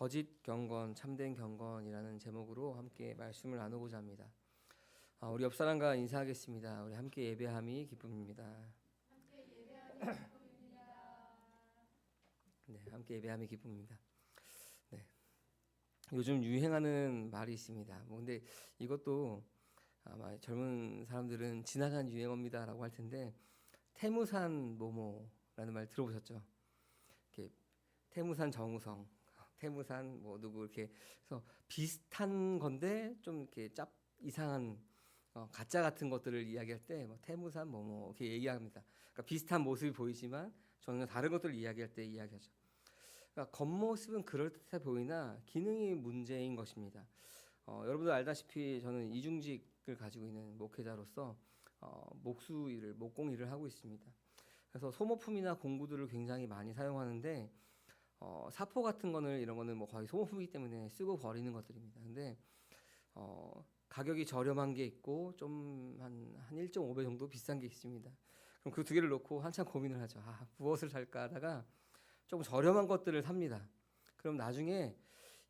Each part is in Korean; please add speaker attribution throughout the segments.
Speaker 1: 거짓 경건, 참된 경건이라는 제목으로 함께 말씀을 나누고자 합니다. 우리 옆 사람과 인사하겠습니다. 우리 함께 예배함이 기쁨입니다. 네, 함께 예배함이 기쁨입니다. 네, 요즘 유행하는 말이 있습니다. 근데 이것도 아마 젊은 사람들은 지나간 유행어입니다라고 할 텐데 태무산 모모라는 말 들어보셨죠? 이렇게 태무산 정우성, 태무산 뭐 누구 이렇게 해서 비슷한 건데 좀 이렇게 이상한 가짜 같은 것들을 이야기할 때 뭐 태무산 뭐뭐 이렇게 얘기합니다. 그러니까 비슷한 모습이 보이지만 전혀 다른 것들을 이야기할 때 이야기하죠. 그러니까 겉모습은 그럴듯해 보이나 기능이 문제인 것입니다. 여러분들 알다시피 저는 이중직을 가지고 있는 목회자로서 목수 일을, 목공 일을 하고 있습니다. 그래서 소모품이나 공구들을 굉장히 많이 사용하는데 사포 같은 거는 이런 거는 뭐 거의 소모품이기 때문에 쓰고 버리는 것들입니다. 근데 가격이 저렴한 게 있고 좀 한 1.5배 정도 비싼 게 있습니다. 그럼 그 두 개를 놓고 한참 고민을 하죠. 무엇을 살까 하다가 조금 저렴한 것들을 삽니다. 그럼 나중에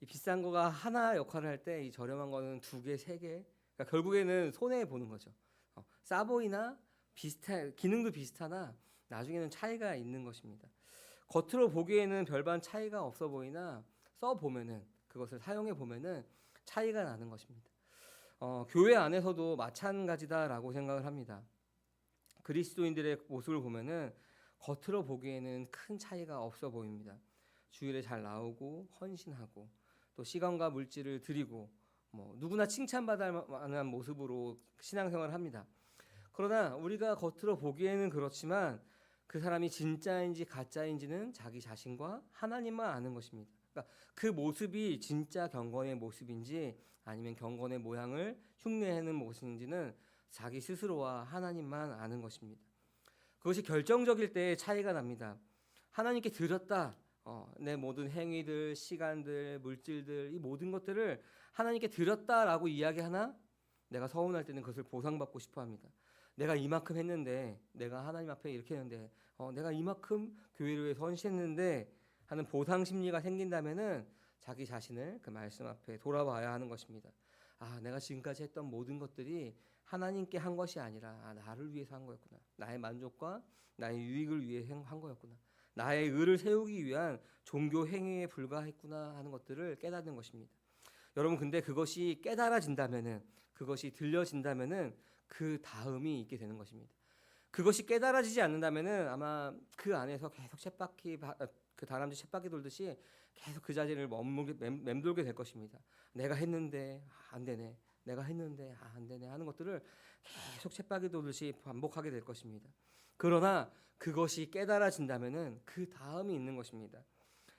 Speaker 1: 이 비싼 거가 하나 역할을 할 때 이 저렴한 거는 두 개, 세 개. 그러니까 결국에는 손해 보는 거죠. 싸 보이나 기능도 비슷하나 나중에는 차이가 있는 것입니다. 겉으로 보기에는 별반 차이가 없어 보이나 써 보면은 그것을 사용해 보면은 차이가 나는 것입니다. 교회 안에서도 마찬가지다라고 생각을 합니다. 그리스도인들의 모습을 보면은 겉으로 보기에는 큰 차이가 없어 보입니다. 주일에 잘 나오고 헌신하고 또 시간과 물질을 드리고 뭐 누구나 칭찬받을 만한 모습으로 신앙생활을 합니다. 그러나 우리가 겉으로 보기에는 그렇지만 그 사람이 진짜인지 가짜인지는 자기 자신과 하나님만 아는 것입니다. 그러니까 그 모습이 진짜 경건의 모습인지 아니면 경건의 모양을 흉내내는 모습인지는 자기 스스로와 하나님만 아는 것입니다. 그것이 결정적일 때 차이가 납니다. 하나님께 드렸다. 내 모든 행위들, 시간들, 물질들 이 모든 것들을 하나님께 드렸다라고 이야기하나 내가 서운할 때는 그것을 보상받고 싶어합니다. 내가 이만큼 했는데, 내가 하나님 앞에 이렇게 했는데, 내가 이만큼 교회를 위해서 헌신했는데 하는 보상 심리가 생긴다면은 자기 자신을 그 말씀 앞에 돌아봐야 하는 것입니다. 내가 지금까지 했던 모든 것들이 하나님께 한 것이 아니라 나를 위해서 한 거였구나. 나의 만족과 나의 유익을 위해 한 거였구나. 나의 의를 세우기 위한 종교 행위에 불과했구나 하는 것들을 깨닫는 것입니다. 여러분 근데 그것이 깨달아진다면은 그것이 들려진다면은 그 다음이 있게 되는 것입니다. 그것이 깨달아지지 않는다면은 아마 그 안에서 계속 그 다람쥐 쳇바퀴 돌듯이 계속 그 자리를 맴돌게 될 것입니다. 내가 했는데 안 되네. 내가 했는데 안 되네 하는 것들을 계속 쳇바퀴 돌듯이 반복하게 될 것입니다. 그러나 그것이 깨달아진다면은 그 다음이 있는 것입니다.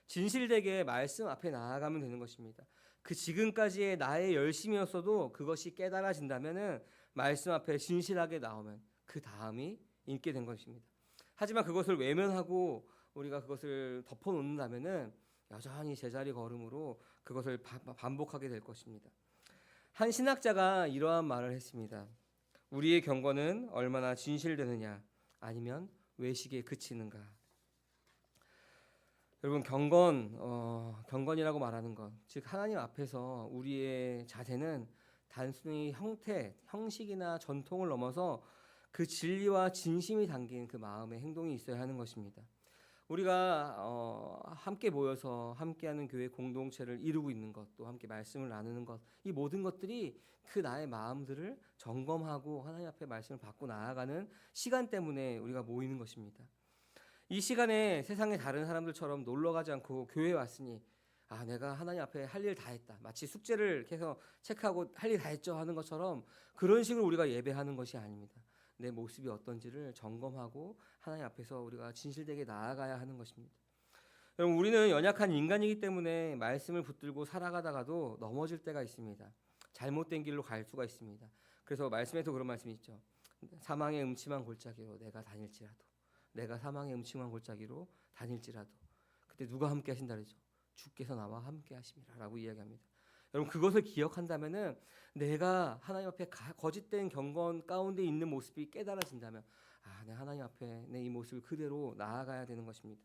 Speaker 1: 진실되게 말씀 앞에 나아가면 되는 것입니다. 그 지금까지의 나의 열심이었어도 그것이 깨달아진다면은 말씀 앞에 진실하게 나오면 그 다음이 있게 된 것입니다. 하지만 그것을 외면하고 우리가 그것을 덮어놓는다면은 여전히 제자리 걸음으로 그것을 반복하게 될 것입니다. 한 신학자가 이러한 말을 했습니다. 우리의 경건은 얼마나 진실되느냐 아니면 외식에 그치는가. 여러분 경건이라고 말하는 것, 즉 하나님 앞에서 우리의 자세는 단순히 형식이나 전통을 넘어서 그 진리와 진심이 담긴 그 마음의 행동이 있어야 하는 것입니다. 우리가 함께 모여서 함께하는 교회 공동체를 이루고 있는 것, 또 함께 말씀을 나누는 것, 이 모든 것들이 그 나의 마음들을 점검하고 하나님 앞에 말씀을 받고 나아가는 시간 때문에 우리가 모이는 것입니다. 이 시간에 세상의 다른 사람들처럼 놀러 가지 않고 교회에 왔으니 내가 하나님 앞에 할 일 다 했다. 마치 숙제를 계속 체크하고 할 일 다 했죠 하는 것처럼 그런 식으로 우리가 예배하는 것이 아닙니다. 내 모습이 어떤지를 점검하고 하나님 앞에서 우리가 진실되게 나아가야 하는 것입니다. 여러분 우리는 연약한 인간이기 때문에 말씀을 붙들고 살아가다가도 넘어질 때가 있습니다. 잘못된 길로 갈 수가 있습니다. 그래서 말씀에도 그런 말씀이 있죠. 사망의 음침한 골짜기로 내가 사망의 음침한 골짜기로 다닐지라도 그때 누가 함께 하신다 그러죠? 주께서 나와 함께 하심이라라고 이야기합니다. 여러분 그것을 기억한다면은 내가 하나님 앞에 거짓된 경건 가운데 있는 모습이 깨달아진다면 내 하나님 앞에 내 이 모습을 그대로 나아가야 되는 것입니다.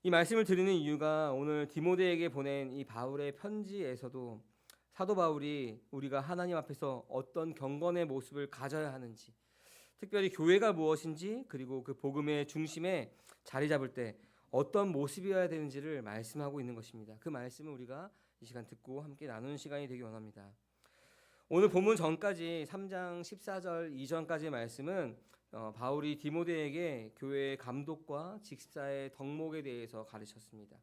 Speaker 1: 이 말씀을 드리는 이유가 오늘 디모데에게 보낸 이 바울의 편지에서도 사도 바울이 우리가 하나님 앞에서 어떤 경건의 모습을 가져야 하는지, 특별히 교회가 무엇인지, 그리고 그 복음의 중심에 자리 잡을 때 어떤 모습이어야 되는지를 말씀하고 있는 것입니다. 그 말씀을 우리가 이 시간 듣고 함께 나누는 시간이 되기 원합니다. 오늘 본문 전까지 3장 14절 이전까지의 말씀은 바울이 디모데에게 교회의 감독과 직사의 덕목에 대해서 가르쳤습니다.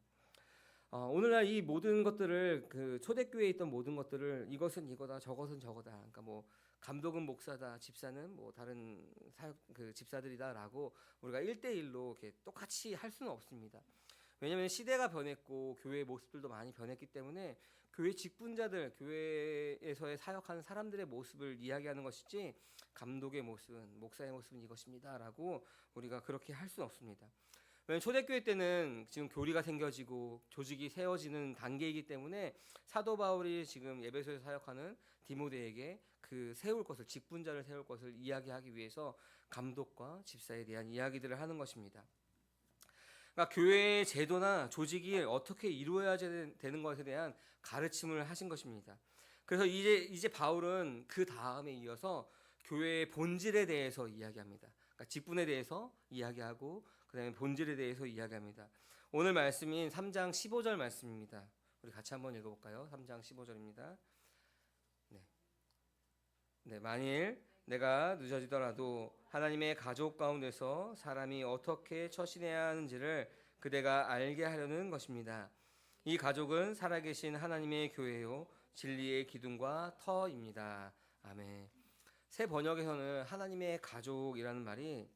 Speaker 1: 오늘날 이 모든 것들을 그 초대교회에 있던 모든 것들을 이것은 이거다 저것은 저거다, 그러니까 뭐 감독은 목사다, 집사는 뭐 다른 사역 그 집사들이다라고 우리가 1대1로 이렇게 똑같이 할 수는 없습니다. 왜냐하면 시대가 변했고 교회의 모습들도 많이 변했기 때문에 교회 직분자들, 교회에서의 사역하는 사람들의 모습을 이야기하는 것이지 감독의 모습은, 목사의 모습은 이것입니다라고 우리가 그렇게 할 수는 없습니다. 왜냐하면 초대교회 때는 지금 교리가 생겨지고 조직이 세워지는 단계이기 때문에 사도 바울이 지금 에베소에서 사역하는 디모데에게 그 세울 것을, 직분자를 세울 것을 이야기하기 위해서 감독과 집사에 대한 이야기들을 하는 것입니다. 그러니까 교회의 제도나 조직이 어떻게 이루어야 되는 것에 대한 가르침을 하신 것입니다. 그래서 이제 바울은 그 다음에 이어서 교회의 본질에 대해서 이야기합니다. 그러니까 직분에 대해서 이야기하고 그다음에 본질에 대해서 이야기합니다. 오늘 말씀인 3장 15절 말씀입니다. 우리 같이 한번 읽어볼까요? 3장 15절입니다. 네, 만일 내가 늦어지더라도 하나님의 가족 가운데서 사람이 어떻게 처신해야 하는지를 그대가 알게 하려는 것입니다. 이 가족은 살아계신 하나님의 교회요 진리의 기둥과 터입니다. 아멘. 새 번역에서는 하나님의 가족이라는 말이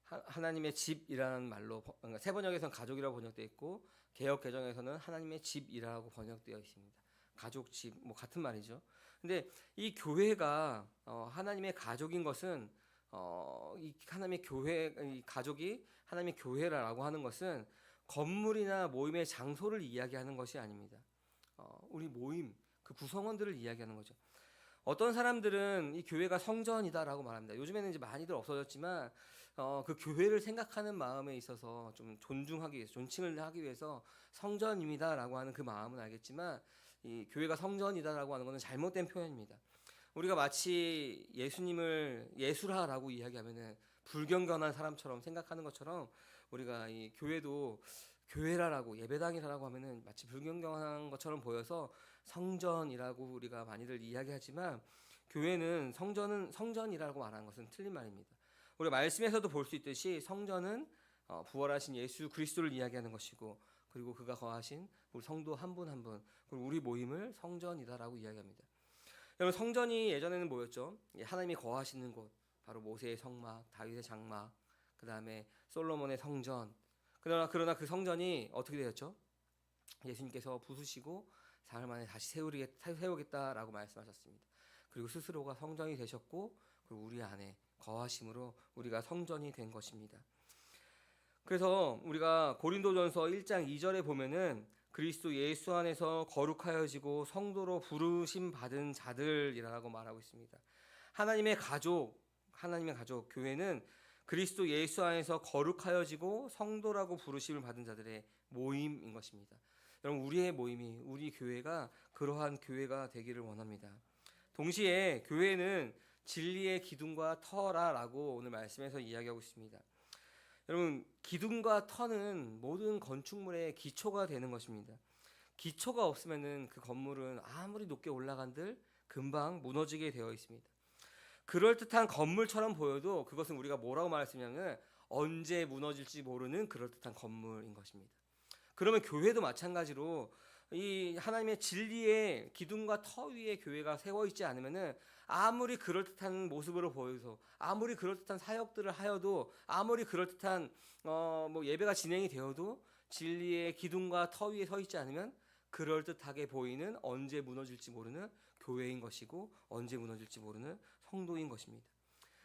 Speaker 1: 하나님의 집이라는 말로, 그러니까 새 번역에서는 가족이라고 번역되어 있고 개역 개정에서는 하나님의 집이라고 번역되어 있습니다. 가족, 집, 뭐 같은 말이죠. 근데 이 교회가 하나님의 가족인 것은 이 하나님의 교회, 이 가족이 하나님의 교회라고 하는 것은 건물이나 모임의 장소를 이야기하는 것이 아닙니다. 우리 모임, 그 구성원들을 이야기하는 거죠. 어떤 사람들은 이 교회가 성전이다라고 말합니다. 요즘에는 이제 많이들 없어졌지만 그 교회를 생각하는 마음에 있어서 좀 존중하기 위해서, 존칭을 하기 위해서 성전입니다라고 하는 그 마음은 알겠지만 이 교회가 성전이다라고 하는 것은 잘못된 표현입니다. 우리가 마치 예수님을 예수라라고 이야기하면은 불경건한 사람처럼 생각하는 것처럼 우리가 이 교회도 교회라고 예배당이라고 하면은 마치 불경건한 것처럼 보여서 성전이라고 우리가 많이들 이야기하지만 교회는 성전이라고 말하는 것은 틀린 말입니다. 우리가 말씀에서도 볼 수 있듯이 성전은 부활하신 예수 그리스도를 이야기하는 것이고 그리고 그가 거하신 우리 성도 한 분 한 분, 그리고 우리 모임을 성전이다라고 이야기합니다. 여러분, 성전이 예전에는 뭐였죠? 하나님이 거하시는 곳, 바로 모세의 성막, 다윗의 장막, 그 다음에 솔로몬의 성전. 그러나 그 성전이 어떻게 되었죠? 예수님께서 부수시고 사흘 만에 다시 세우겠다라고 말씀하셨습니다. 그리고 스스로가 성전이 되셨고 그리고 우리 안에 거하심으로 우리가 성전이 된 것입니다. 그래서 우리가 고린도전서 1장 2절에 보면은 그리스도 예수 안에서 거룩하여지고 성도로 부르심 받은 자들이라고 말하고 있습니다. 하나님의 가족 교회는 그리스도 예수 안에서 거룩하여지고 성도라고 부르심을 받은 자들의 모임인 것입니다. 여러분, 우리의 모임이, 우리 교회가 그러한 교회가 되기를 원합니다. 동시에 교회는 진리의 기둥과 터라라고 오늘 말씀에서 이야기하고 있습니다. 여러분, 기둥과 터는 모든 건축물의 기초가 되는 것입니다. 기초가 없으면은 그 건물은 아무리 높게 올라간들 금방 무너지게 되어 있습니다. 그럴듯한 건물처럼 보여도 그것은 우리가 뭐라고 말할 수 있냐면 언제 무너질지 모르는 그럴듯한 건물인 것입니다. 그러면 교회도 마찬가지로 이 하나님의 진리의 기둥과 터 위에 교회가 세워 있지 않으면은 아무리 그럴듯한 모습으로 보여서, 아무리 그럴듯한 사역들을 하여도, 아무리 그럴듯한 뭐 예배가 진행이 되어도 진리의 기둥과 터 위에 서 있지 않으면 그럴듯하게 보이는 언제 무너질지 모르는 교회인 것이고 언제 무너질지 모르는 성도인 것입니다.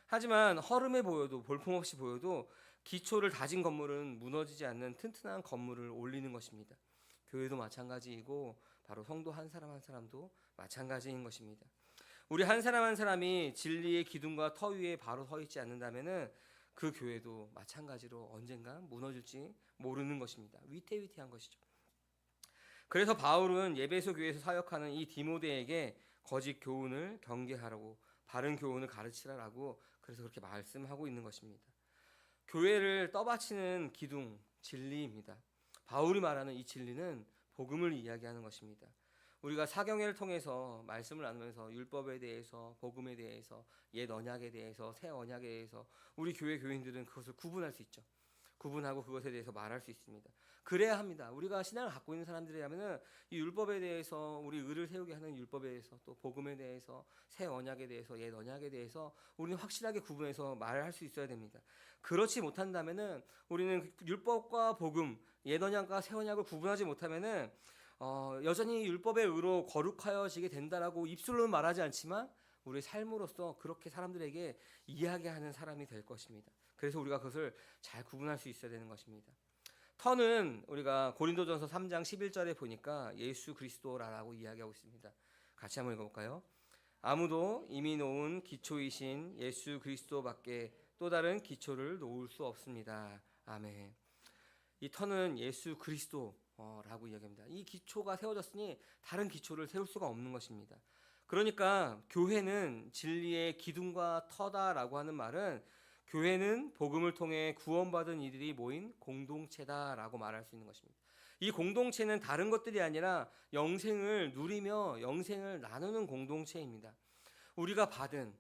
Speaker 1: 하지만 허름해 보여도, 볼품없이 보여도 기초를 다진 건물은 무너지지 않는 튼튼한 건물을 올리는 것입니다. 교회도 마찬가지이고 바로 성도 한 사람 한 사람도 마찬가지인 것입니다. 우리 한 사람 한 사람이 진리의 기둥과 터 위에 바로 서 있지 않는다면은 그 교회도 마찬가지로 언젠가 무너질지 모르는 것입니다. 위태위태한 것이죠. 그래서 바울은 에베소 교회에서 사역하는 이 디모데에게 거짓 교훈을 경계하라고, 바른 교훈을 가르치라라고 그래서 그렇게 말씀하고 있는 것입니다. 교회를 떠받치는 기둥, 진리입니다. 바울이 말하는 이 진리는 복음을 이야기하는 것입니다. 우리가 사경회를 통해서 말씀을 나누면서 율법에 대해서, 복음에 대해서, 옛 언약에 대해서, 새 언약에 대해서 우리 교회 교인들은 그것을 구분할 수 있죠. 구분하고 그것에 대해서 말할 수 있습니다. 그래야 합니다. 우리가 신앙을 갖고 있는 사람들이라면은 이 율법에 대해서, 우리 의를 세우게 하는 율법에 대해서, 또 복음에 대해서, 새 언약에 대해서, 옛 언약에 대해서 우리는 확실하게 구분해서 말할 수 있어야 됩니다. 그렇지 못한다면은 우리는 율법과 복음, 옛 언약과 새 언약을 구분하지 못하면은 여전히 율법의 의로 거룩하여지게 된다라고 입술로는 말하지 않지만 우리의 삶으로서 그렇게 사람들에게 이야기하는 사람이 될 것입니다. 그래서 우리가 그것을 잘 구분할 수 있어야 되는 것입니다. 터는 우리가 고린도전서 3장 11절에 보니까 예수 그리스도라고 이야기하고 있습니다. 같이 한번 읽어볼까요? 아무도 이미 놓은 기초이신 예수 그리스도밖에 또 다른 기초를 놓을 수 없습니다. 아멘. 이 터는 예수 그리스도라고 이야기합니다. 이 기초가 세워졌으니 다른 기초를 세울 수가 없는 것입니다. 그러니까 교회는 진리의 기둥과 터다라고 하는 말은 교회는 복음을 통해 구원받은 이들이 모인 공동체다라고 말할 수 있는 것입니다. 이 공동체는 다른 것들이 아니라 영생을 누리며 영생을 나누는 공동체입니다. 우리가 받은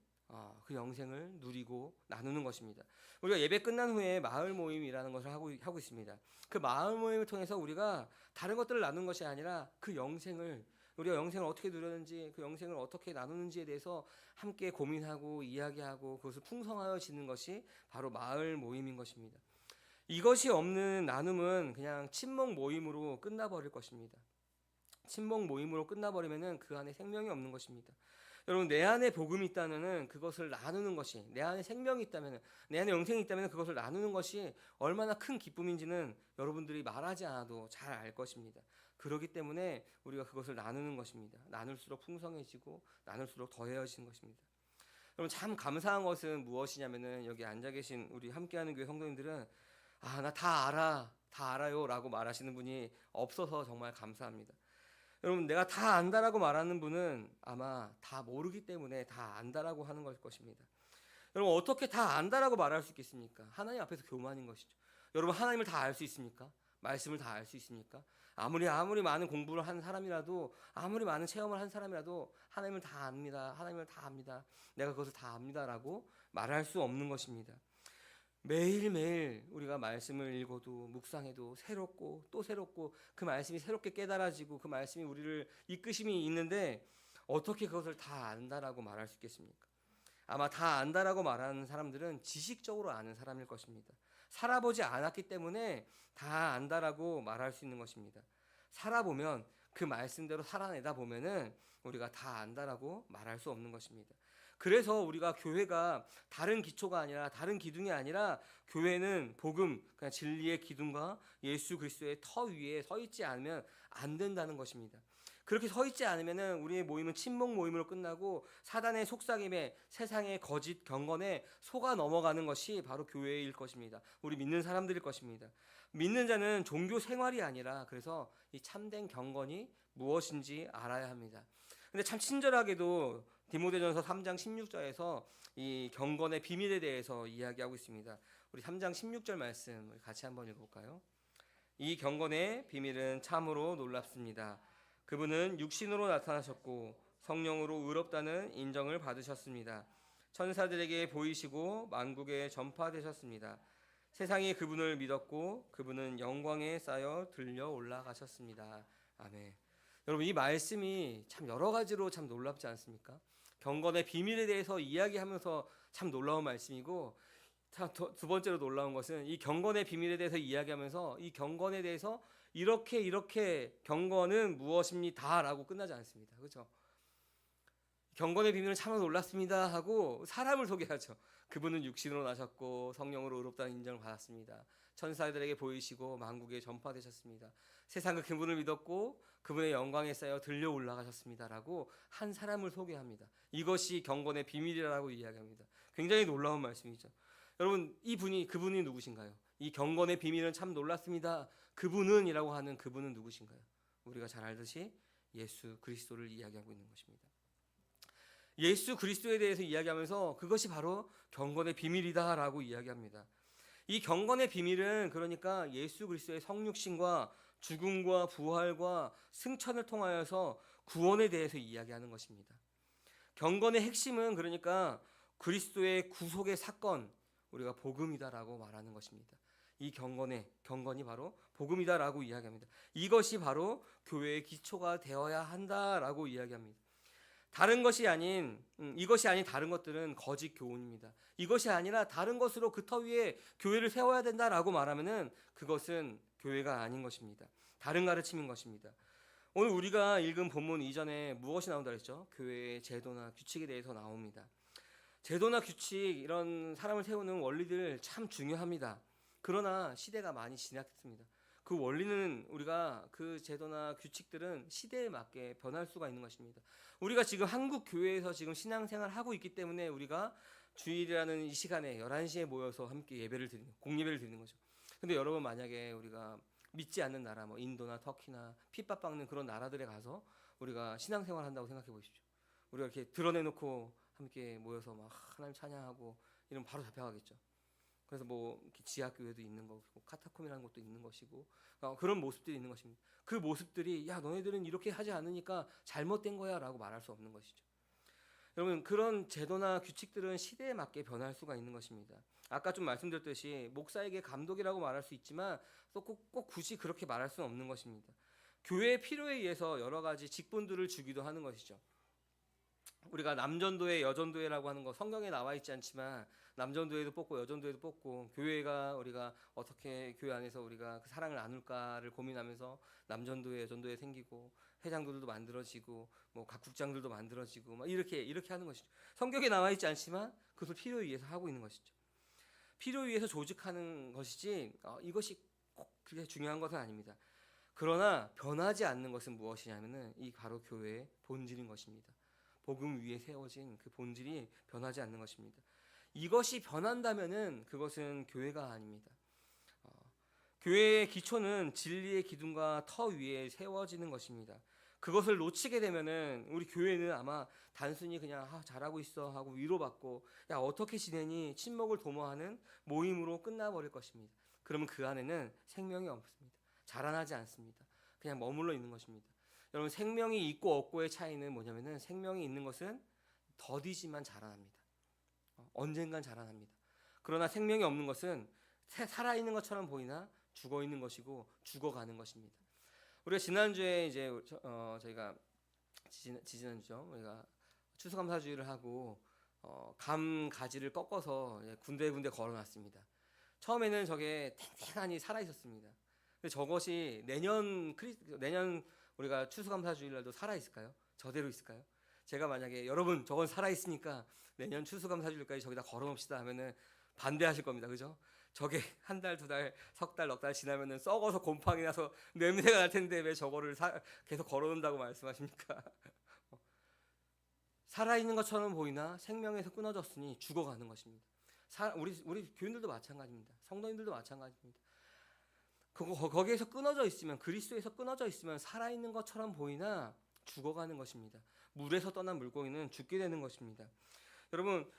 Speaker 1: 그 영생을 누리고 나누는 것입니다. 우리가 예배 끝난 후에 마을 모임이라는 것을 하고 있습니다. 그 마을 모임을 통해서 우리가 다른 것들을 나누는 것이 아니라 그 영생을, 우리가 영생을 어떻게 누렸는지, 그 영생을 어떻게 나누는지에 대해서 함께 고민하고 이야기하고 그것을 풍성하여지는 것이 바로 마을 모임인 것입니다. 이것이 없는 나눔은 그냥 친목 모임으로 끝나버릴 것입니다. 친목 모임으로 끝나버리면은 그 안에 생명이 없는 것입니다. 여러분, 내 안에 복음이 있다면은 그것을 나누는 것이, 내 안에 생명이 있다면은, 내 안에 영생이 있다면 그것을 나누는 것이 얼마나 큰 기쁨인지는 여러분들이 말하지 않아도 잘 알 것입니다. 그렇기 때문에 우리가 그것을 나누는 것입니다. 나눌수록 풍성해지고 나눌수록 더해지는 것입니다. 여러분, 참 감사한 것은 무엇이냐면은 여기 앉아 계신 우리 함께하는 교회 성도님들은 나 다 알아요 라고 말하시는 분이 없어서 정말 감사합니다. 여러분, 내가 다 안다라고 말하는 분은 아마 다 모르기 때문에 다 안다라고 하는 걸 것입니다. 여러분, 어떻게 다 안다라고 말할 수 있겠습니까? 하나님 앞에서 교만인 것이죠. 여러분, 하나님을 다 알 수 있습니까? 말씀을 다 알 수 있습니까? 아무리 많은 공부를 한 사람이라도, 아무리 많은 체험을 한 사람이라도 하나님을 다 압니다. 하나님을 다 압니다. 내가 그것을 다 압니다라고 말할 수 없는 것입니다. 매일매일 우리가 말씀을 읽어도 묵상해도 새롭고 또 새롭고 그 말씀이 새롭게 깨달아지고 그 말씀이 우리를 이끄심이 있는데 어떻게 그것을 다 안다라고 말할 수 있겠습니까? 아마 다 안다라고 말하는 사람들은 지식적으로 아는 사람일 것입니다. 살아보지 않았기 때문에 다 안다라고 말할 수 있는 것입니다. 살아보면 그 말씀대로 살아내다 보면은 우리가 다 안다라고 말할 수 없는 것입니다. 그래서 우리가 교회가 다른 기초가 아니라, 다른 기둥이 아니라 교회는 복음, 그냥 진리의 기둥과 예수 그리스도의 터 위에 서 있지 않으면 안 된다는 것입니다. 그렇게 서 있지 않으면은 우리의 모임은 친목 모임으로 끝나고 사단의 속삭임에, 세상의 거짓 경건에 속아 넘어가는 것이 바로 교회일 것입니다. 우리 믿는 사람들일 것입니다. 믿는 자는 종교 생활이 아니라 그래서 이 참된 경건이 무엇인지 알아야 합니다. 근데 참 친절하게도 디모데전서 3장 16절에서 이 경건의 비밀에 대해서 이야기하고 있습니다. 우리 3장 16절 말씀 같이 한번 읽어볼까요? 이 경건의 비밀은 참으로 놀랍습니다. 그분은 육신으로 나타나셨고 성령으로 의롭다는 인정을 받으셨습니다. 천사들에게 보이시고 만국에 전파되셨습니다. 세상이 그분을 믿었고 그분은 영광에 쌓여 들려 올라가셨습니다. 아멘. 여러분, 이 말씀이 참 여러 가지로 참 놀랍지 않습니까? 경건의 비밀에 대해서 이야기하면서 참 놀라운 말씀이고, 두 번째로 놀라운 것은 이 경건의 비밀에 대해서 이야기하면서 이 경건에 대해서 이렇게 경건은 무엇입니다 라고 끝나지 않습니다. 그렇죠? 경건의 비밀은 참으로 놀랐습니다 하고 사람을 소개하죠. 그분은 육신으로 나셨고 성령으로 의롭다는 인정을 받았습니다. 천사들에게 보이시고 만국에 전파되셨습니다. 세상은 그분을 믿었고 그분의 영광에 쌓여 들려 올라가셨습니다 라고 한 사람을 소개합니다. 이것이 경건의 비밀이라고 이야기합니다. 굉장히 놀라운 말씀이죠. 여러분 그분이 누구신가요? 이 경건의 비밀은 참 놀랐습니다. 그분은이라고 하는 그분은 누구신가요? 우리가 잘 알듯이 예수 그리스도를 이야기하고 있는 것입니다. 예수 그리스도에 대해서 이야기하면서 그것이 바로 경건의 비밀이다라고 이야기합니다. 이 경건의 비밀은 그러니까 예수 그리스도의 성육신과 죽음과 부활과 승천을 통하여서 구원에 대해서 이야기하는 것입니다. 경건의 핵심은 그러니까 그리스도의 구속의 사건, 우리가 복음이다라고 말하는 것입니다. 이 경건이 바로 복음이다라고 이야기합니다. 이것이 바로 교회의 기초가 되어야 한다라고 이야기합니다. 이것이 아닌 다른 것들은 거짓 교훈입니다. 이것이 아니라 다른 것으로 그 터 위에 교회를 세워야 된다라고 말하면은 그것은 교회가 아닌 것입니다. 다른 가르침인 것입니다. 오늘 우리가 읽은 본문 이전에 무엇이 나온다 그랬죠? 교회의 제도나 규칙에 대해서 나옵니다. 제도나 규칙, 이런 사람을 세우는 원리들 참 중요합니다. 그러나 시대가 많이 지났습니다. 그 원리는 우리가 그 제도나 규칙들은 시대에 맞게 변할 수가 있는 것입니다. 우리가 지금 한국 교회에서 지금 신앙생활 하고 있기 때문에 우리가 주일이라는 이 시간에 11시에 모여서 함께 공예배를 드리는 거죠. 근데 여러분, 만약에 우리가 믿지 않는 나라, 인도나 터키나 핍박받는 그런 나라들에 가서 우리가 신앙생활 한다고 생각해 보십시오. 우리가 이렇게 드러내놓고 함께 모여서 막 하나님 찬양하고 이러면 바로 잡혀가겠죠. 그래서 지하교회도 있는 거고 카타콤이라는 것도 있는 것이고 그런 모습들이 있는 것입니다. 그 모습들이 야, 너네들은 이렇게 하지 않으니까 잘못된 거야 라고 말할 수 없는 것이죠. 여러분, 그런 제도나 규칙들은 시대에 맞게 변할 수가 있는 것입니다. 아까 좀 말씀드렸듯이 목사에게 감독이라고 말할 수 있지만 또 꼭 굳이 그렇게 말할 수는 없는 것입니다. 교회의 필요에 의해서 여러 가지 직분들을 주기도 하는 것이죠. 우리가 남전도회, 여전도회라고 하는 거 성경에 나와 있지 않지만 남전도회도 뽑고 여전도회도 뽑고, 교회가 우리가 어떻게 교회 안에서 우리가 그 사랑을 나눌까를 고민하면서 남전도회, 여전도회 생기고 회장들도 만들어지고 각 국장들도 만들어지고 이렇게 하는 것이죠. 성경에 나와 있지 않지만 그것을 필요에 의해서 하고 있는 것이죠. 필요에 의해서 조직하는 것이지 이것이 꼭 그게 중요한 것은 아닙니다. 그러나 변하지 않는 것은 무엇이냐면은 이 바로 교회의 본질인 것입니다. 복음 위에 세워진 그 본질이 변하지 않는 것입니다. 이것이 변한다면은 그것은 교회가 아닙니다. 교회의 기초는 진리의 기둥과 터 위에 세워지는 것입니다. 그것을 놓치게 되면은 우리 교회는 아마 단순히 그냥 잘하고 있어 하고 위로받고 야 어떻게 지내니 친목을 도모하는 모임으로 끝나버릴 것입니다. 그러면 그 안에는 생명이 없습니다. 자라나지 않습니다. 그냥 머물러 있는 것입니다. 여러분, 생명이 있고 없고의 차이는 뭐냐면은 생명이 있는 것은 더디지만 자라납니다. 언젠간 자라납니다. 그러나 생명이 없는 것은 살아있는 것처럼 보이나 죽어있는 것이고 죽어가는 것입니다. 우리가 지난주에 이제 저희가 지난주죠. 우리가 추수감사주의를 하고 감 가지를 꺾어서 군데군데 걸어놨습니다. 처음에는 저게 탱탱하니 살아 있었습니다. 근데 저것이 내년 우리가 추수감사주일날도 살아 있을까요? 저대로 있을까요? 제가 만약에 여러분 저건 살아 있으니까 내년 추수감사주일까지 저기다 걸어놓읍시다 하면은 반대하실 겁니다. 그죠? 저게 한 달, 두 달, 석 달, 넉 달 지나면은 썩어서 곰팡이 나서 냄새가 날 텐데 왜 저거를 계속 걸어놓는다고 말씀하십니까? 살아있는 것처럼 보이나 생명에서 끊어졌으니 죽어가는 것입니다. 우리 교인들도 마찬가지입니다. 성도님들도 마찬가지입니다. 거기에서 끊어져 있으면, 그리스도에서 끊어져 있으면 살아있는 것처럼 보이나 죽어가는 것입니다. 물에서 떠난 물고기는 죽게 되는 것입니다. 여러분,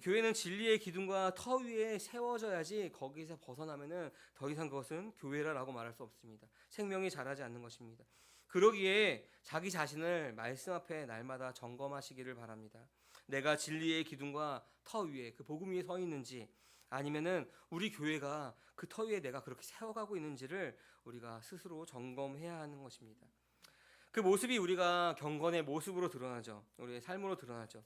Speaker 1: 교회는 진리의 기둥과 터 위에 세워져야지 거기서 벗어나면은 더 이상 그것은 교회라고 말할 수 없습니다. 생명이 자라지 않는 것입니다. 그러기에 자기 자신을 말씀 앞에 날마다 점검하시기를 바랍니다. 내가 진리의 기둥과 터 위에, 그 복음 위에 서 있는지, 아니면은 우리 교회가 그 터 위에 내가 그렇게 세워가고 있는지를 우리가 스스로 점검해야 하는 것입니다. 그 모습이 우리가 경건의 모습으로 드러나죠. 우리의 삶으로 드러나죠.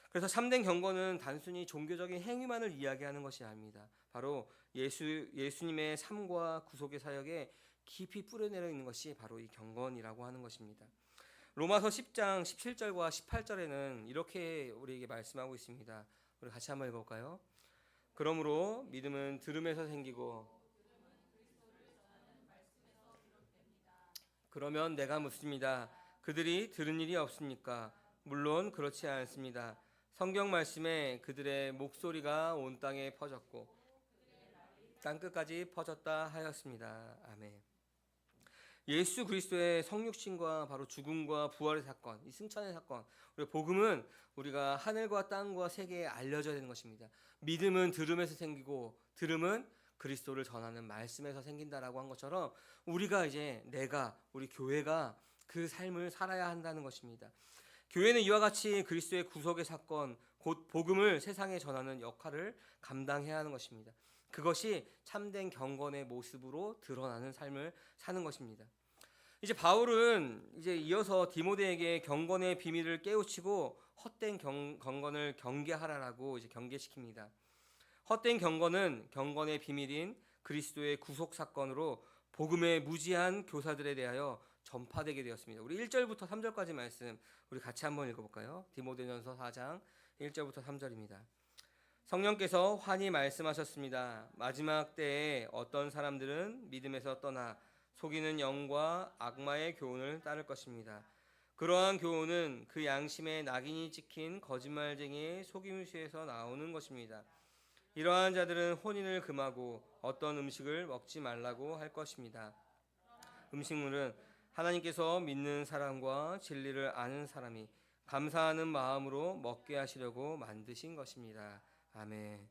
Speaker 1: 그래서 참된 경건은 단순히 종교적인 행위만을 이야기하는 것이 아닙니다. 바로 예수님의 삶과 구속의 사역에 깊이 뿌려내려 있는 것이 바로 이 경건이라고 하는 것입니다. 로마서 10장 17절과 18절에는 이렇게 우리에게 말씀하고 있습니다. 우리 같이 한번 읽어볼까요? 그러므로 믿음은 들음에서 생기고, 그러면 내가 묻습니다. 그들이 들은 일이 없습니까? 물론 그렇지 않습니다. 성경 말씀에 그들의 목소리가 온 땅에 퍼졌고 땅끝까지 퍼졌다 하였습니다. 아멘. 예수 그리스도의 성육신과 바로 죽음과 부활의 사건, 이 승천의 사건, 우리 복음은 우리가 하늘과 땅과 세계에 알려져야 되는 것입니다. 믿음은 들음에서 생기고 들음은 그리스도를 전하는 말씀에서 생긴다라고 한 것처럼 우리가 이제 우리 교회가 그 삶을 살아야 한다는 것입니다. 교회는 이와 같이 그리스도의 구속의 사건, 곧 복음을 세상에 전하는 역할을 감당해야 하는 것입니다. 그것이 참된 경건의 모습으로 드러나는 삶을 사는 것입니다. 이제 바울은 이제 이어서 디모데에게 경건의 비밀을 깨우치고 헛된 경건을 경계하라라고 이제 경계시킵니다. 헛된 경건은 경건의 비밀인 그리스도의 구속 사건으로 복음의 무지한 교사들에 대하여 전파되게 되었습니다. 우리 1절부터 3절까지 말씀 우리 같이 한번 읽어볼까요? 디모데전서 4장 1절부터 3절입니다. 성령께서 환히 말씀하셨습니다. 마지막 때에 어떤 사람들은 믿음에서 떠나 속이는 영과 악마의 교훈을 따를 것입니다. 그러한 교훈은 그 양심에 낙인이 찍힌 거짓말쟁이의 속임수에서 나오는 것입니다. 이러한 자들은 혼인을 금하고 어떤 음식을 먹지 말라고 할 것입니다. 음식물은 하나님께서 믿는 사람과 진리를 아는 사람이 감사하는 마음으로 먹게 하시려고 만드신 것입니다. 아멘.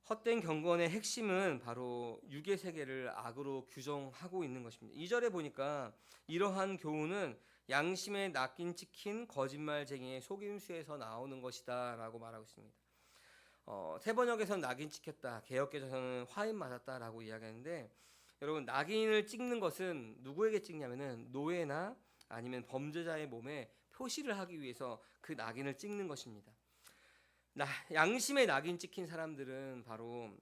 Speaker 1: 헛된 경건의 핵심은 바로 육의 세계를 악으로 규정하고 있는 것입니다. 2절에 보니까 이러한 교훈은 양심에 낚인 찍힌 거짓말쟁이의 속임수에서 나오는 것이다 라고 말하고 있습니다. 세번역에서는 낙인 찍혔다, 개역개정에서는 화인 맞았다라고 이야기하는데, 여러분 낙인을 찍는 것은 누구에게 찍냐면은 노예나 아니면 범죄자의 몸에 표시를 하기 위해서 그 낙인을 찍는 것입니다. 양심에 낙인 찍힌 사람들은 바로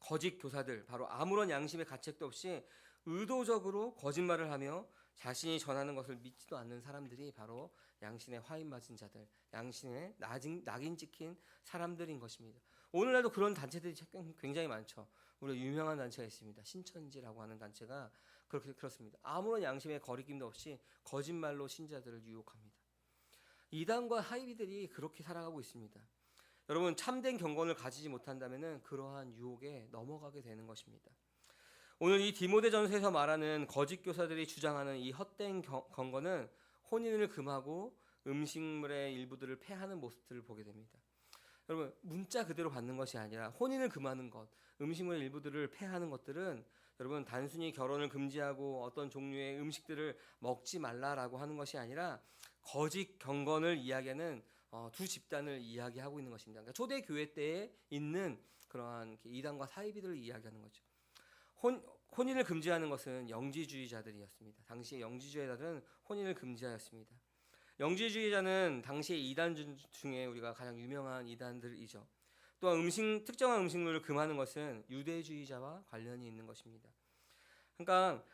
Speaker 1: 거짓 교사들, 바로 아무런 양심의 가책도 없이 의도적으로 거짓말을 하며 자신이 전하는 것을 믿지도 않는 사람들이 바로 양심에 화인 맞은 자들, 양심에 낙인 찍힌 사람들인 것입니다. 오늘날도 그런 단체들이 굉장히 많죠. 우리가 유명한 단체가 있습니다. 신천지라고 하는 단체가 그렇습니다. 아무런 양심의 거리낌도 없이 거짓말로 신자들을 유혹합니다. 이단과 하이비들이 그렇게 살아가고 있습니다. 여러분, 참된 경건을 가지지 못한다면 그러한 유혹에 넘어가게 되는 것입니다. 오늘 이 디모데전서에서 말하는 거짓 교사들이 주장하는 이 헛된 경건은 혼인을 금하고 음식물의 일부들을 폐하는 모습들을 보게 됩니다. 여러분, 문자 그대로 받는 것이 아니라 혼인을 금하는 것, 음식물의 일부들을 폐하는 것들은 여러분 단순히 결혼을 금지하고 어떤 종류의 음식들을 먹지 말라라고 하는 것이 아니라 거짓 경건을 이야기하는 두 집단을 이야기하고 있는 것입니다. 그러니까 초대 교회 때에 있는 그러한 이단과 사이비들을 이야기하는 거죠. 혼인을 금지하는 것은 영지주의자들이었습니다. 당시에 영지주의자들은 혼인을 금지하였습니다. 영지주의자는 당시의 이단 중에 우리가 가장 유명한 이단들이죠. 또한 특정한 음식물을 금하는 것은 유대주의자와 관련이 있는 것입니다. 그러니까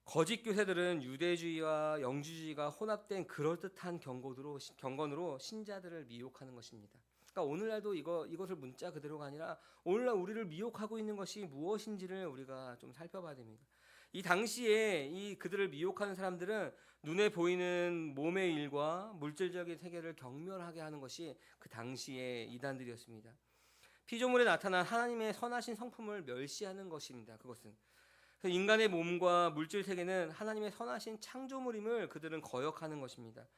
Speaker 1: 거짓 교사들은 유대주의와 영지주의가 혼합된 그럴듯한 경건으로 신자들을 미혹하는 것입니다. 그러니까 오늘날도 이것을 문자 그대로가 아니라 오늘날 우리를 미혹하고 있는 것이 무엇인지를 우리가 좀 살펴봐야 됩니다. 이 당시에 그들을 미혹하는 사람들은 눈에 보이는 몸의 일과 물질적인 세계를 경멸하게 하는 것이 그 당시의 이단들이었습니다. 피조물에 나타난 하나님의 선하신 성품을 멸시하는 것입니다. 그것은 인간의 몸과 물질 세계는 하나님의 선하신 창조물임을 그들은 거역하는 것입니다.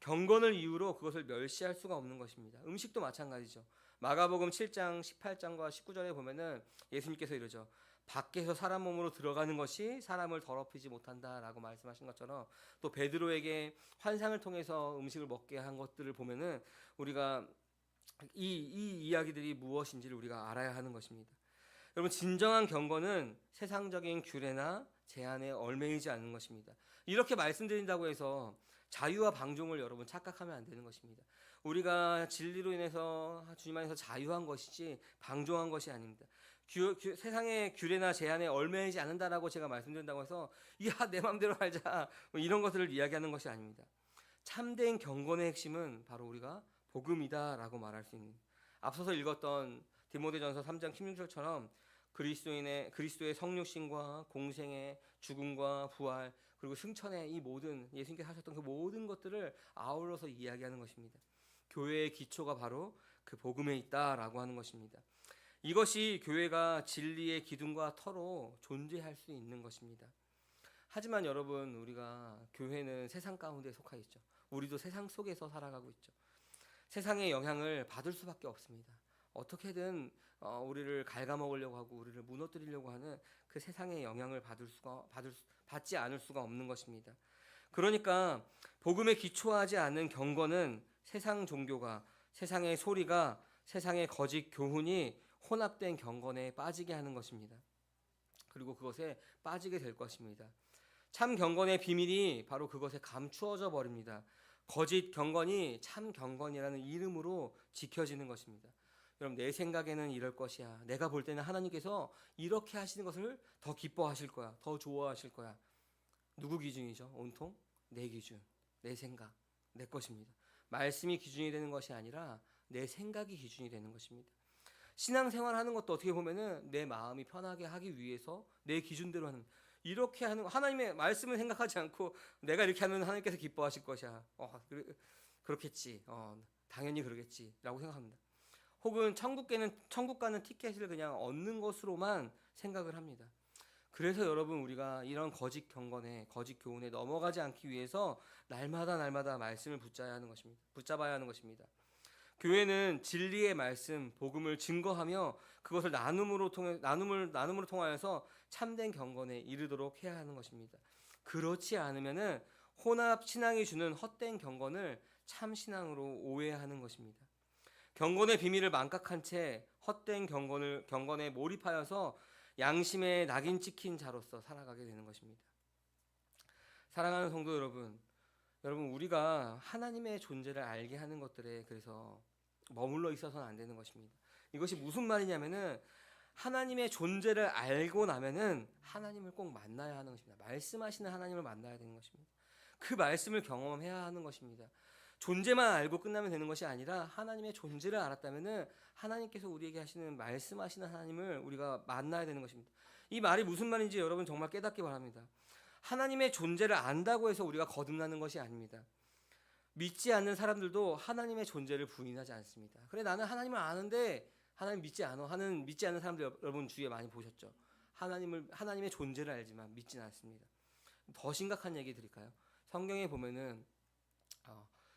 Speaker 1: 경건을 이유로 그것을 멸시할 수가 없는 것입니다. 음식도 마찬가지죠. 마가복음 7장 18장과 19절에 보면은 예수님께서 이러죠. 밖에서 사람 몸으로 들어가는 것이 사람을 더럽히지 못한다라고 말씀하신 것처럼, 또 베드로에게 환상을 통해서 음식을 먹게 한 것들을 보면은 우리가 이 이야기들이 무엇인지를 우리가 알아야 하는 것입니다. 여러분, 진정한 경건은 세상적인 규례나 제한에 얽매이지 않는 것입니다. 이렇게 말씀드린다고 해서 자유와 방종을 여러분 착각하면 안 되는 것입니다. 우리가 진리로 인해서 주님 안에서 자유한 것이지 방종한 것이 아닙니다. 세상의 규례나 제한에 얽매이지 않는다라고 제가 말씀드린다고 해서 내 마음대로 살자 이런 것들을 이야기하는 것이 아닙니다. 참된 경건의 핵심은 바로 우리가 복음이다라고 말할 수 있는, 앞서서 읽었던 디모데전서 3장 16절처럼 그리스도의 성육신과 공생의 죽음과 부활 그리고 승천의 이 모든 예수님께서 하셨던 그 모든 것들을 아울러서 이야기하는 것입니다. 교회의 기초가 바로 그 복음에 있다라고 하는 것입니다. 이것이 교회가 진리의 기둥과 터로 존재할 수 있는 것입니다. 하지만 여러분, 우리가 교회는 세상 가운데 속하 있죠. 우리도 세상 속에서 살아가고 있죠. 세상의 영향을 받을 수밖에 없습니다. 어떻게든 우리를 갉아먹으려고 하고 우리를 무너뜨리려고 하는 그 세상의 영향을 받지 않을 수가 없는 것입니다. 그러니까 복음에 기초하지 않은 경건은 세상 종교가, 세상의 소리가, 세상의 거짓 교훈이 혼합된 경건에 빠지게 하는 것입니다. 그리고 그것에 빠지게 될 것입니다. 참 경건의 비밀이 바로 그것에 감추어져 버립니다. 거짓 경건이 참 경건이라는 이름으로 지켜지는 것입니다. 여러분, 내 생각에는 이럴 것이야. 내가 볼 때는 하나님께서 이렇게 하시는 것을 더 기뻐하실 거야. 더 좋아하실 거야. 누구 기준이죠? 온통 내 기준, 내 생각, 내 것입니다. 말씀이 기준이 되는 것이 아니라 내 생각이 기준이 되는 것입니다. 신앙생활 하는 것도 어떻게 보면은 내 마음이 편하게 하기 위해서 내 기준대로 하는, 이렇게 하는, 하나님의 말씀을 생각하지 않고 내가 이렇게 하면 하나님께서 기뻐하실 것이야. 그렇겠지. 당연히 그러겠지라고 생각합니다. 혹은 천국 가는 티켓을 그냥 얻는 것으로만 생각을 합니다. 그래서 여러분, 우리가 이런 거짓 경건에, 거짓 교훈에 넘어가지 않기 위해서 날마다 말씀을 붙잡아야 하는 것입니다. 교회는 진리의 말씀, 복음을 증거하며 그것을 나눔으로 통하여서 참된 경건에 이르도록 해야 하는 것입니다. 그렇지 않으면은 혼합 신앙이 주는 헛된 경건을 참 신앙으로 오해하는 것입니다. 경건의 비밀을 망각한 채 헛된 경건에 몰입하여서 양심에 낙인 찍힌 자로서 살아가게 되는 것입니다. 사랑하는 성도 여러분, 우리가 하나님의 존재를 알게 하는 것들에 그래서 머물러 있어서는 안 되는 것입니다. 이것이 무슨 말이냐면은 하나님의 존재를 알고 나면은 하나님을 꼭 만나야 하는 것입니다. 말씀하시는 하나님을 만나야 되는 것입니다. 그 말씀을 경험해야 하는 것입니다. 존재만 알고 끝나면 되는 것이 아니라 하나님의 존재를 알았다면은 하나님께서 우리에게 하시는 말씀하시는 하나님을 우리가 만나야 되는 것입니다. 이 말이 무슨 말인지 여러분 정말 깨닫기 바랍니다. 하나님의 존재를 안다고 해서 우리가 거듭나는 것이 아닙니다. 믿지 않는 사람들도 하나님의 존재를 부인하지 않습니다. 그래, 나는 하나님을 아는데 하나님 믿지 않는 사람들 여러분 주위에 많이 보셨죠? 하나님의 존재를 알지만 믿지는 않습니다. 더 심각한 얘기 드릴까요? 성경에 보면은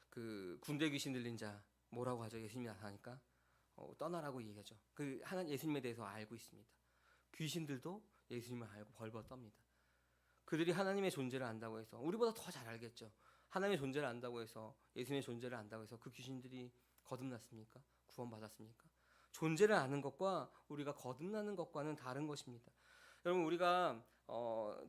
Speaker 1: 그 군대 귀신 들린 자 뭐라고 하죠? 예수님이 나타나니까 떠나라고 얘기하죠. 그 예수님에 대해서 알고 있습니다. 귀신들도 예수님을 알고 벌벌 떱니다. 그들이 하나님의 존재를 안다고 해서 우리보다 더 잘 알겠죠. 하나님의 존재를 안다고 해서, 예수님의 존재를 안다고 해서 그 귀신들이 거듭났습니까? 구원받았습니까? 존재를 아는 것과 우리가 거듭나는 것과는 다른 것입니다. 여러분, 우리가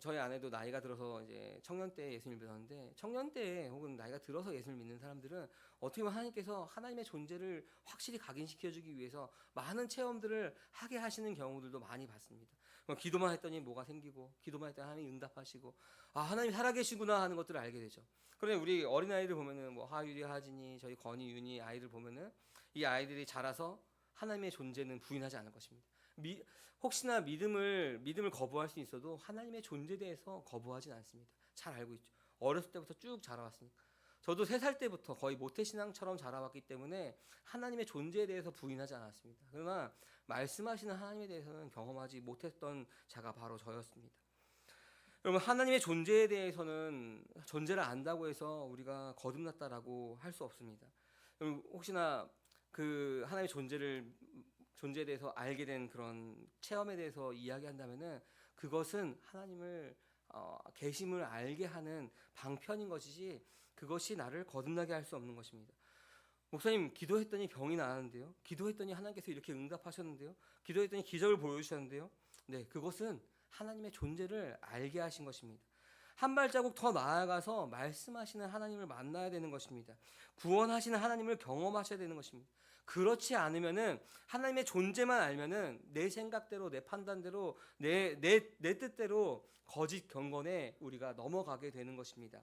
Speaker 1: 저희 아내도 나이가 들어서 이제 청년 때 예수님을 믿었는데, 청년 때 혹은 나이가 들어서 예수님을 믿는 사람들은 어떻게 보면 하나님께서 하나님의 존재를 확실히 각인시켜주기 위해서 많은 체험들을 하게 하시는 경우들도 많이 봤습니다. 기도만 했더니 뭐가 생기고, 기도만 했더니 하나님이 응답하시고, 하나님이 살아계시구나 하는 것들을 알게 되죠. 그런데 우리 어린아이들 보면은 뭐 하율이, 하진이, 저희 건이, 윤이 아이들 보면은 이 아이들이 자라서 하나님의 존재는 부인하지 않을 것입니다. 혹시나 믿음을 거부할 수 있어도 하나님의 존재에 대해서 거부하진 않습니다. 잘 알고 있죠. 어렸을 때부터 쭉 자라왔으니까. 저도 3살 때부터 거의 모태신앙처럼 자라왔기 때문에 하나님의 존재에 대해서 부인하지 않았습니다. 그러나 말씀하시는 하나님에 대해서는 경험하지 못했던 자가 바로 저였습니다. 여러분, 하나님의 존재에 대해서는 존재를 안다고 해서 우리가 거듭났다라고 할 수 없습니다. 여러분, 혹시나 그 하나님의 존재에 대해서 알게 된 그런 체험에 대해서 이야기한다면은 그것은 하나님을 계심을 알게 하는 방편인 것이지 그것이 나를 거듭나게 할 수 없는 것입니다. 목사님, 기도했더니 병이 나았는데요. 기도했더니 하나님께서 이렇게 응답하셨는데요. 기도했더니 기적을 보여주셨는데요. 네, 그것은 하나님의 존재를 알게 하신 것입니다. 한 발자국 더 나아가서 말씀하시는 하나님을 만나야 되는 것입니다. 구원하시는 하나님을 경험하셔야 되는 것입니다. 그렇지 않으면은 하나님의 존재만 알면은 내 생각대로, 내 판단대로, 내 뜻대로 거짓 경건에 우리가 넘어가게 되는 것입니다.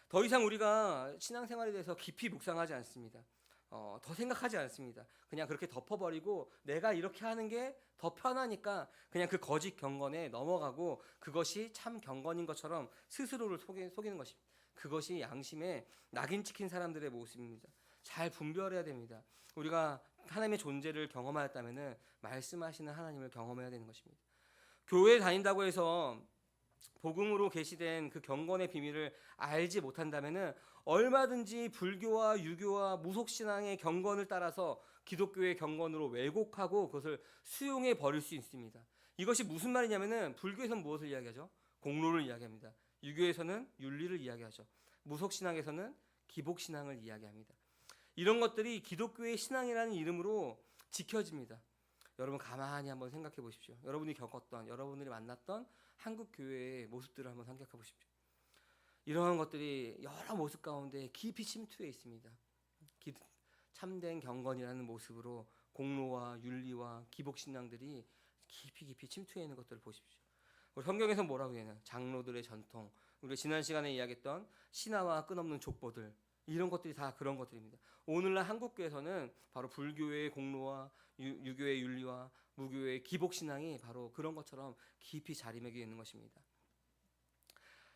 Speaker 1: 더 이상 우리가 신앙생활에 대해서 깊이 묵상하지 않습니다. 더 생각하지 않습니다. 그냥 그렇게 덮어버리고 내가 이렇게 하는 게 더 편하니까 그냥 그 거짓 경건에 넘어가고 그것이 참 경건인 것처럼 스스로를 속이는 것입니다. 그것이 양심에 낙인 찍힌 사람들의 모습입니다. 잘 분별해야 됩니다. 우리가 하나님의 존재를 경험하였다면은 말씀하시는 하나님을 경험해야 되는 것입니다. 교회에 다닌다고 해서 복음으로 계시된 그 경건의 비밀을 알지 못한다면은 얼마든지 불교와 유교와 무속신앙의 경건을 따라서 기독교의 경건으로 왜곡하고 그것을 수용해 버릴 수 있습니다. 이것이 무슨 말이냐면은 불교에서는 무엇을 이야기하죠? 공로를 이야기합니다. 유교에서는 윤리를 이야기하죠. 무속신앙에서는 기복신앙을 이야기합니다. 이런 것들이 기독교의 신앙이라는 이름으로 지켜집니다. 여러분 가만히 한번 생각해 보십시오. 여러분이 겪었던, 여러분들이 만났던 한국 교회의 모습들을 한번 생각해 보십시오. 이러한 것들이 여러 모습 가운데 깊이 침투해 있습니다. 참된 경건이라는 모습으로 공로와 윤리와 기복신앙들이 깊이 침투해 있는 것들을 보십시오. 우리 성경에서 뭐라고 해요? 장로들의 전통, 우리 지난 시간에 이야기했던 신화와 끝없는 족보들, 이런 것들이 다 그런 것들입니다. 오늘날 한국교회에서는 바로 불교의 공로와 유교의 윤리와 무교의 기복신앙이 바로 그런 것처럼 깊이 자리매겨 있는 것입니다.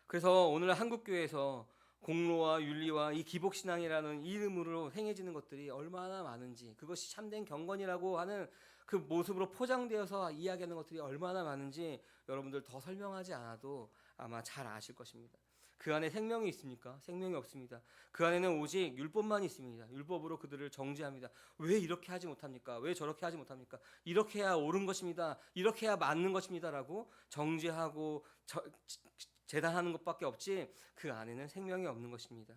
Speaker 1: 그래서 오늘날 한국교회에서 공로와 윤리와 이 기복신앙이라는 이름으로 행해지는 것들이 얼마나 많은지, 그것이 참된 경건이라고 하는 그 모습으로 포장되어서 이야기하는 것들이 얼마나 많은지 여러분들 더 설명하지 않아도 아마 잘 아실 것입니다. 그 안에 생명이 있습니까? 생명이 없습니다. 그 안에는 오직 율법만 있습니다. 율법으로 그들을 정죄합니다. 왜 이렇게 하지 못합니까? 왜 저렇게 하지 못합니까? 이렇게 해야 옳은 것입니다. 이렇게 해야 맞는 것입니다. 라고 정죄하고 재단하는 것밖에 없지 그 안에는 생명이 없는 것입니다.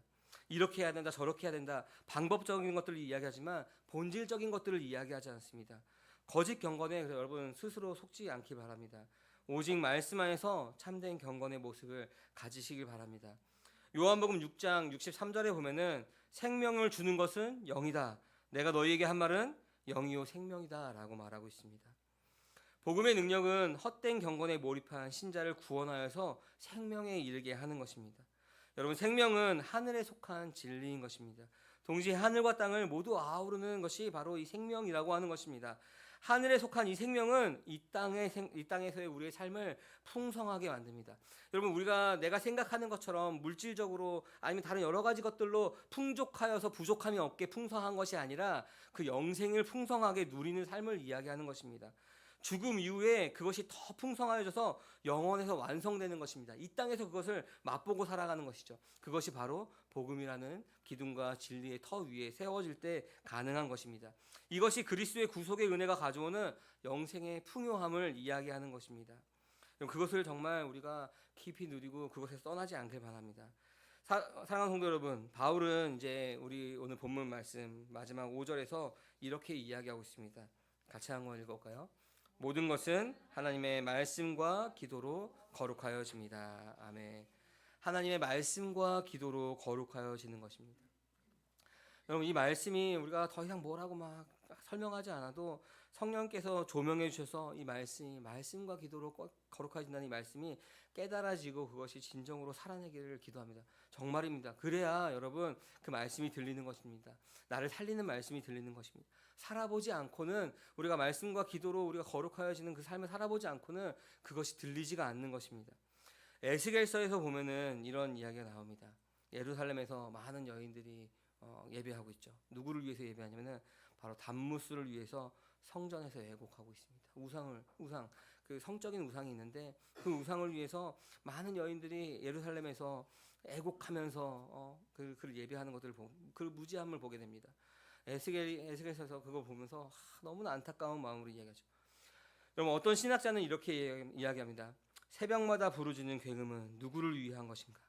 Speaker 1: 이렇게 해야 된다, 저렇게 해야 된다, 방법적인 것들을 이야기하지만 본질적인 것들을 이야기하지 않습니다. 거짓 경건에 여러분 스스로 속지 않기 바랍니다. 오직 말씀 안에서 참된 경건의 모습을 가지시길 바랍니다. 요한복음 6장 63절에 보면은 생명을 주는 것은 영이다. 내가 너희에게 한 말은 영이요 생명이다 라고 말하고 있습니다. 복음의 능력은 헛된 경건에 몰입한 신자를 구원하여서 생명에 이르게 하는 것입니다. 여러분 생명은 하늘에 속한 진리인 것입니다. 동시에 하늘과 땅을 모두 아우르는 것이 바로 이 생명이라고 하는 것입니다. 하늘에 속한 이 생명은 이 땅에서의 우리의 삶을 풍성하게 만듭니다. 여러분 우리가 내가 생각하는 것처럼 물질적으로 아니면 다른 여러 가지 것들로 풍족하여서 부족함이 없게 풍성한 것이 아니라 그 영생을 풍성하게 누리는 삶을 이야기하는 것입니다. 죽음 이후에 그것이 더 풍성하여져서 영원에서 완성되는 것입니다. 이 땅에서 그것을 맛보고 살아가는 것이죠. 그것이 바로 복음이라는 기둥과 진리의 터 위에 세워질 때 가능한 것입니다. 이것이 그리스도의 구속의 은혜가 가져오는 영생의 풍요함을 이야기하는 것입니다. 그것을 정말 우리가 깊이 누리고 그것에서 떠나지 않길 바랍니다. 사랑하는 성도 여러분, 바울은 이제 우리 오늘 본문 말씀 마지막 5절에서 이렇게 이야기하고 있습니다. 같이 한번 읽어볼까요? 모든 것은 하나님의 말씀과 기도로 거룩하여집니다. 아멘. 하나님의 말씀과 기도로 거룩하여지는 것입니다. 여러분 이 말씀이 우리가 더 이상 뭐라고 막 설명하지 않아도 성령께서 조명해 주셔서 이 말씀이 말씀과 기도로 거룩하여진다는 이 말씀이 깨달아지고 그것이 진정으로 살아내기를 기도합니다. 정말입니다. 그래야 여러분 그 말씀이 들리는 것입니다. 나를 살리는 말씀이 들리는 것입니다. 살아보지 않고는 우리가 말씀과 기도로 우리가 거룩하여지는 그 삶을 살아보지 않고는 그것이 들리지가 않는 것입니다. 에스겔서에서 보면은 이런 이야기가 나옵니다. 예루살렘에서 많은 여인들이 예배하고 있죠. 누구를 위해서 예배하냐면은 바로 단무스를 위해서 성전에서 애곡하고 있습니다. 우상, 그 성적인 우상이 있는데 그 우상을 위해서 많은 여인들이 예루살렘에서 애곡하면서 그를 예배하는 것들을 보고 그 무지함을 보게 됩니다. 에스겔에서 그거 보면서 너무나 안타까운 마음으로 이야기하죠. 여러분 어떤 신학자는 이렇게 이야기합니다. 새벽마다 부르짖는 굉음은 누구를 위한 것인가?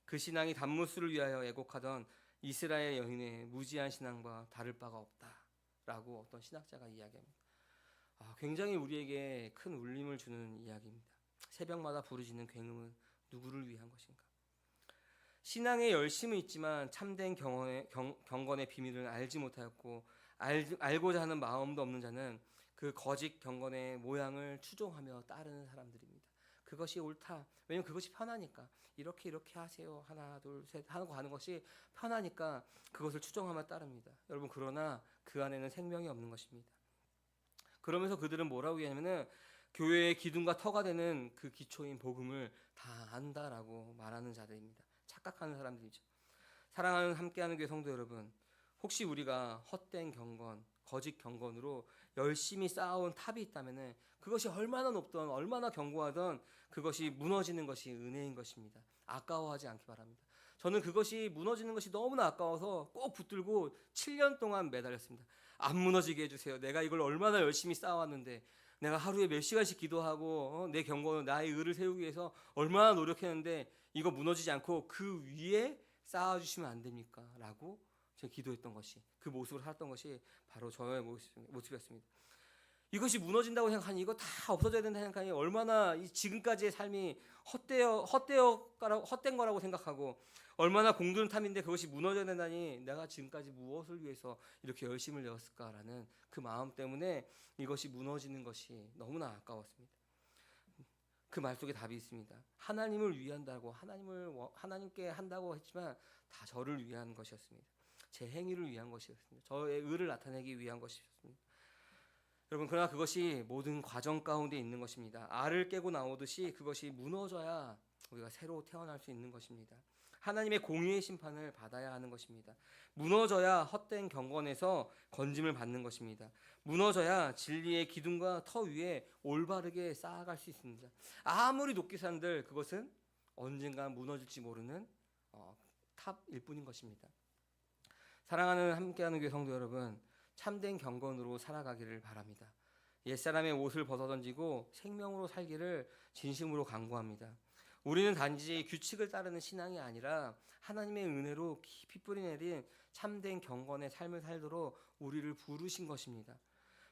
Speaker 1: 그 신앙이 단무스를 위하여 애곡하던 이스라엘 여인의 무지한 신앙과 다를 바가 없다라고 어떤 신학자가 이야기합니다. 굉장히 우리에게 큰 울림을 주는 이야기입니다. 새벽마다 부르짖는 굉음은 누구를 위한 것인가? 신앙에 열심은 있지만 참된 경건의 비밀을 알지 못하였고 알고자 하는 마음도 없는 자는 그 거짓 경건의 모양을 추종하며 따르는 사람들입니다. 그것이 옳다. 왜냐하면 그것이 편하니까. 이렇게 하세요. 하나 둘 셋 하고 하는 것이 편하니까 그것을 추종하며 따릅니다. 여러분 그러나 그 안에는 생명이 없는 것입니다. 그러면서 그들은 뭐라고 얘기하냐면은 교회의 기둥과 터가 되는 그 기초인 복음을 다 안다라고 말하는 자들입니다. 착각하는 사람들이죠. 사랑하는 함께하는 교회 성도 여러분, 혹시 우리가 헛된 경건, 거짓 경건으로 열심히 쌓아온 탑이 있다면은 그것이 얼마나 높든 얼마나 견고하든 그것이 무너지는 것이 은혜인 것입니다. 아까워하지 않기 바랍니다. 저는 그것이 무너지는 것이 너무나 아까워서 꼭 붙들고 7년 동안 매달렸습니다. 안 무너지게 해주세요. 내가 이걸 얼마나 열심히 쌓아왔는데, 내가 하루에 몇 시간씩 기도하고 내 경건을, 나의 의를 세우기 위해서 얼마나 노력했는데 이거 무너지지 않고 그 위에 쌓아주시면 안 됩니까? 라고 제가 기도했던 것이, 그 모습을 살았던 것이 바로 저의 모습이었습니다. 이것이 무너진다고 생각하니, 이거 다 없어져야 된다 생각하니 얼마나 이 지금까지의 삶이 헛된 거라고 생각하고, 얼마나 공드는 탐인데 그것이 무너져야 된다니 내가 지금까지 무엇을 위해서 이렇게 열심을 내었을까라는 그 마음 때문에 이것이 무너지는 것이 너무나 아까웠습니다. 그 말 속에 답이 있습니다. 하나님을 위한다고, 하나님께 한다고 했지만 다 저를 위한 것이었습니다. 제 행위를 위한 것이었습니다. 저의 의를 나타내기 위한 것이었습니다. 여러분, 그러나 그것이 모든 과정 가운데 있는 것입니다. 알을 깨고 나오듯이 그것이 무너져야 우리가 새로 태어날 수 있는 것입니다. 하나님의 공의의 심판을 받아야 하는 것입니다. 무너져야 헛된 경건에서 건짐을 받는 것입니다. 무너져야 진리의 기둥과 터 위에 올바르게 쌓아갈 수 있습니다. 아무리 높게 산들 그것은 언젠가 무너질지 모르는 탑일 뿐인 것입니다. 사랑하는 함께하는 교회 성도 여러분, 참된 경건으로 살아가기를 바랍니다. 옛사람의 옷을 벗어던지고 생명으로 살기를 진심으로 간구합니다. 우리는 단지 규칙을 따르는 신앙이 아니라 하나님의 은혜로 깊이 뿌리내린 참된 경건의 삶을 살도록 우리를 부르신 것입니다.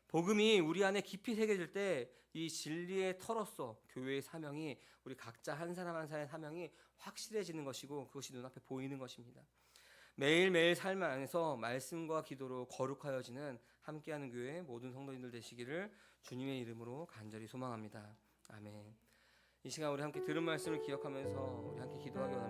Speaker 1: 복음이 우리 안에 깊이 새겨질 때 이 진리의 터로서 교회의 사명이, 우리 각자 한 사람 한 사람의 사명이 확실해지는 것이고, 그것이 눈앞에 보이는 것입니다. 매일매일 삶 안에서 말씀과 기도로 거룩하여지는 함께하는 교회 모든 성도님들 되시기를 주님의 이름으로 간절히 소망합니다. 아멘. 이 시간 우리 함께 들은 말씀을 기억하면서 우리 함께 기도하기 원합니다.